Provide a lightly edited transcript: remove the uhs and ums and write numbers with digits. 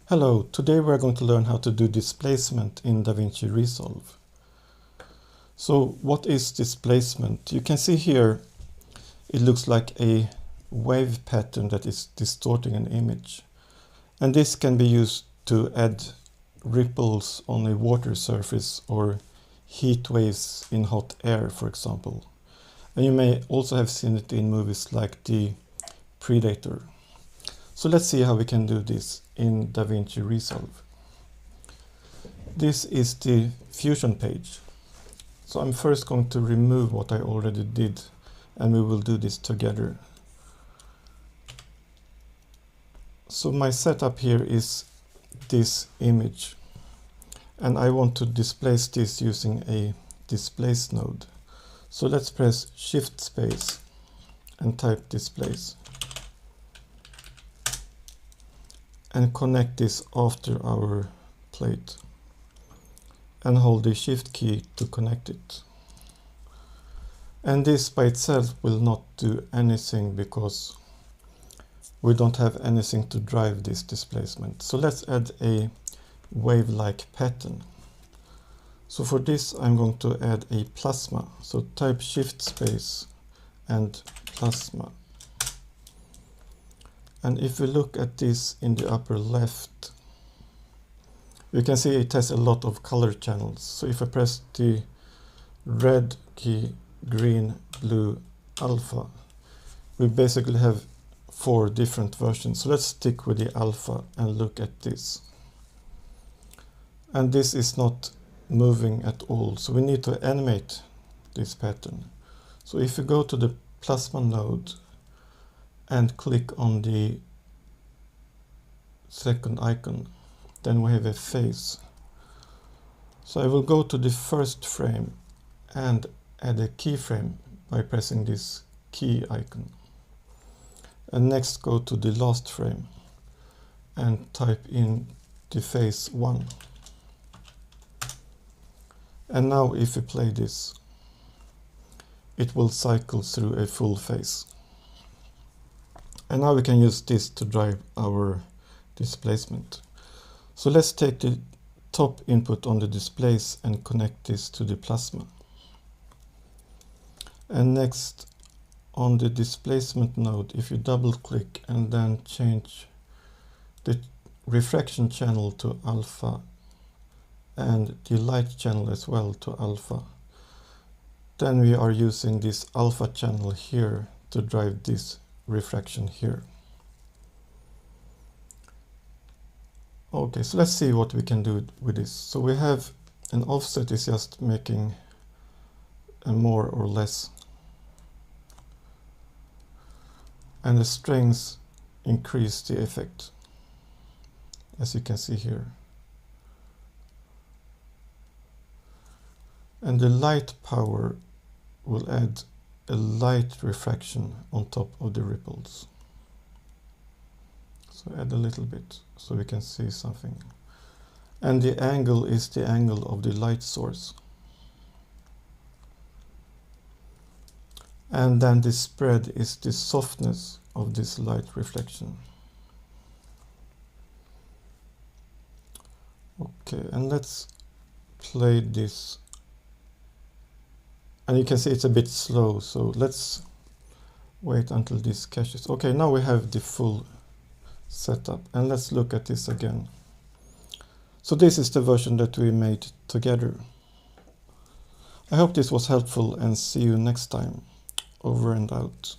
Hello, today we're going to learn how to do displacement in DaVinci Resolve. So what is displacement? You can see here it looks like a wave pattern that is distorting an image. And this can be used to add ripples on a water surface or heat waves in hot air, for example. And you may also have seen it in movies like The Predator. So let's see how we can do this in DaVinci Resolve. This is the Fusion page. So I'm first going to remove what I already did, and we will do this together. So my setup here is this image, and I want to displace this using a Displace node. So let's press Shift space and type displace. And connect this after our plate and hold the Shift key to connect it. And this by itself will not do anything because we don't have anything to drive this displacement. So let's add a wave-like pattern. So for this I'm going to add a plasma. So type Shift space and plasma. And if we look at this in the upper left, you can see it has a lot of color channels. So if I press the red key, green, blue, alpha, we basically have 4 different versions. So let's stick with the alpha and look at this. And this is not moving at all. So we need to animate this pattern. So if you go to the plasma node and click on the second icon, then we have a face. So I will go to the first frame and add a keyframe by pressing this key icon. And next go to the last frame and type in the face 1. And now if we play this, it will cycle through a full face. And now we can use this to drive our displacement. So let's take the top input on the displace and connect this to the plasma. And next on the displacement node, if you double click and then change the refraction channel to alpha and the light channel as well to alpha, then we are using this alpha channel here to drive this refraction here. Okay, so let's see what we can do with this. So we have an offset is just making a more or less, and the strings increase the effect, as you can see here. And the light power will add a light refraction on top of the ripples. So add a little bit so we can see something. And the angle is the angle of the light source. And then the spread is the softness of this light reflection. Okay, and let's play this. And you can see it's a bit slow, so let's wait until this caches. Okay, now we have the full setup, and let's look at this again. So this is the version that we made together. I hope this was helpful, and see you next time. Over and out.